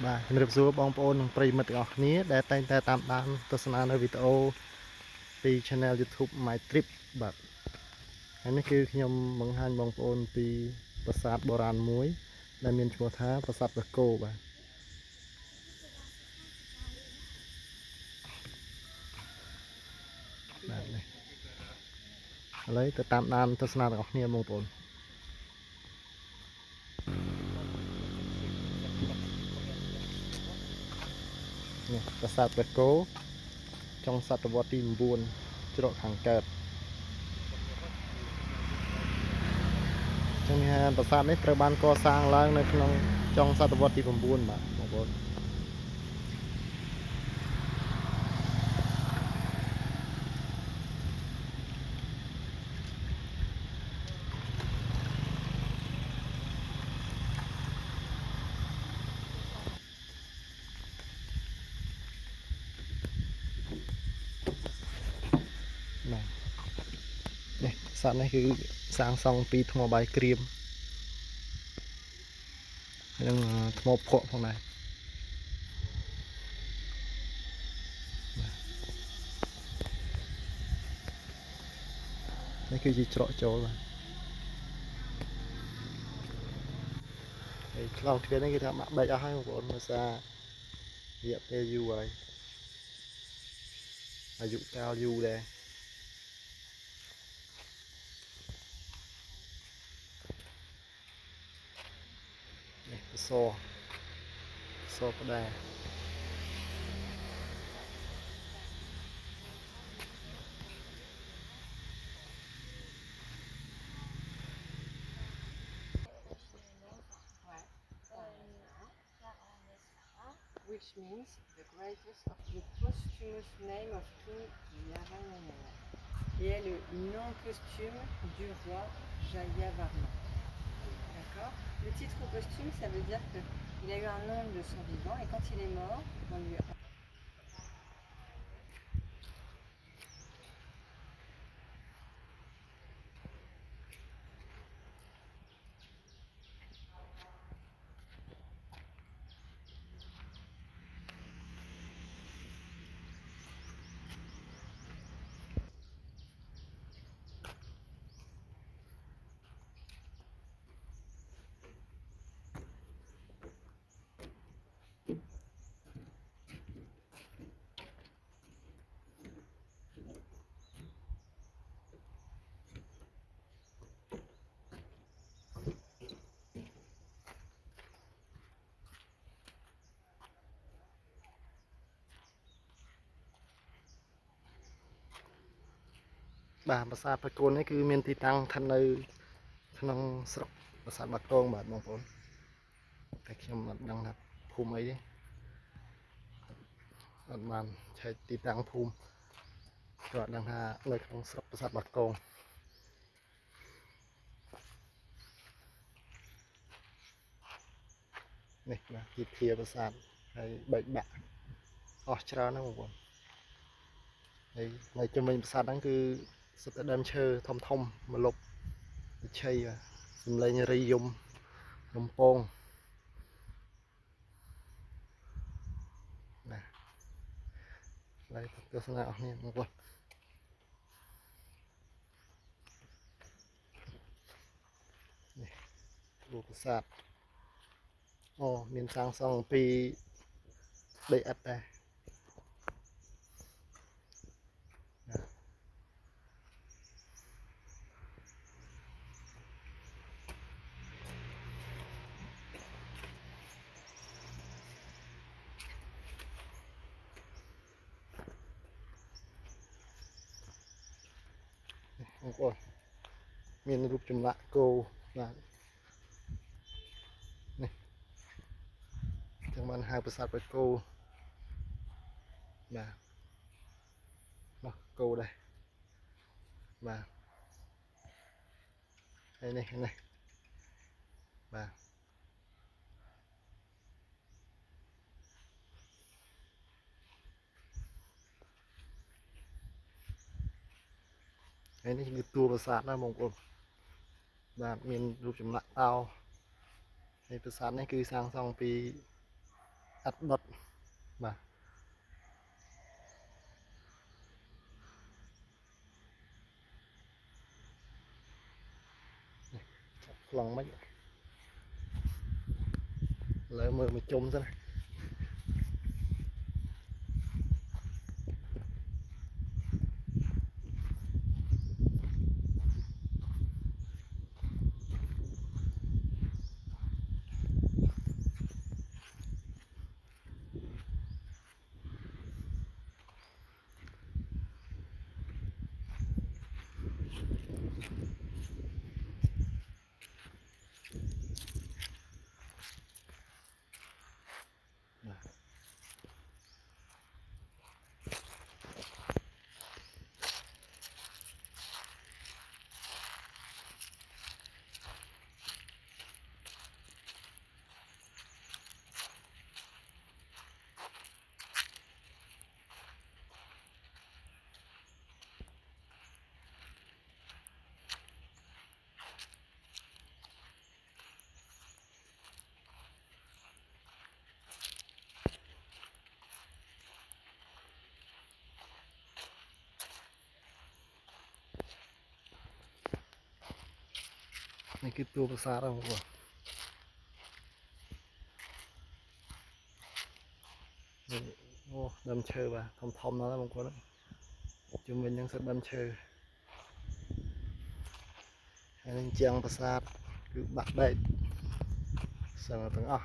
បាទជំរាបសួរបងប្អូននិងប្រិយមិត្តទាំងអស់គ្នាដែលតែងតែតាមដានទស្សនានៅវីដេអូពី Channel YouTube My Trip បាទហើយនេះគឺខ្ញុំបង្ហាញបងប្អូនពីប្រាសាទបុរាណមួយដែលមានឈ្មោះថាប្រាសាទព្រះគោបាទបាទនេះឥឡូវទៅតាមដានទស្សនាទាំងអស់គ្នាបងប្អូននេះប្រាសាទព្រះគោចុងសតវត្សទី9ច្រកខាងកើតចឹងនេះប្រាសាទនេះត្រូវបានកសាងឡើងនៅក្នុងចុងសតវត្សទី9បាទបងប្អូនបាទនេះប្រាសាទនេះគឺសាងសង់ពីថ្មបាយក្រៀមនិងថ្មភក់ផងដែរនេះគឺជាច្រកចូលបាទហើយឆ្លងទ្វារនេះគេថាបាក់បែកអស់ហើយបងប្អូនដោយសាររយៈពេលយូរហើយអាយុកាលយូរដែរនេះសផ្ដែwhich means the greatest of the posthumous name of King Yavanamala, et est le nom posthume du roi Jayavarman. D'accord. Le titre posthume, ça veut dire qu'il a eu un nom de son vivant, et quand il est mort, on lui a...បាទប្រាសាទព្រះគោនេះគឺមានទីតាំងស្ថិតនៅក្នុងស្រុកប្រាសាទបាគងបាទបងប្អូនតែខ្ញុំអត់ដឹងថាភូមិអីទេអត់បានឆែកទីតាំងភូមិក៏អត់ដឹងថានៅក្នុងស្រុកប្រាសាទបាគងនេះបាទទីធ្លាប្រាសាទហើយបែកបាក់អស់ច្រើនណាស់បងប្អូនហើយនៅជុំវិញប្រាសាទហ្នឹងគឺសុទ្ធតែដើមឈើធំមកលុបវិឆ័យសំឡេងរីយំរំពងណាហើយទស្សនាអស់នេះបងប្អូននេះរូបប្រាសាទអូមានសាងសង់ពីដីឥដ្ឋដែរបងប្អូនមានរូបចម្លាក់គោបាទនេះចឹងបានហៅប្រាសាទព្រះគោបាទនោះគោដែរបាទហើយនេះបាទហើយនេះគឺតួប្រាសាទណាបងប្អូនបាទមានរូបចម្លាក់តោហើយប្រាសាទនេះគឺសាងសង់ពី อัดดดมาลองไม่เลยมือมันจมซะนะนี่คือตัวภาษาเราบ่นี่โอ้ดำเชอว่ะทอมๆนั่นแหละบางคนจุ่มเป็นยังสักดำเชออันนี้เจียงภาษาคือบักได้สั่งตั้งอ้อ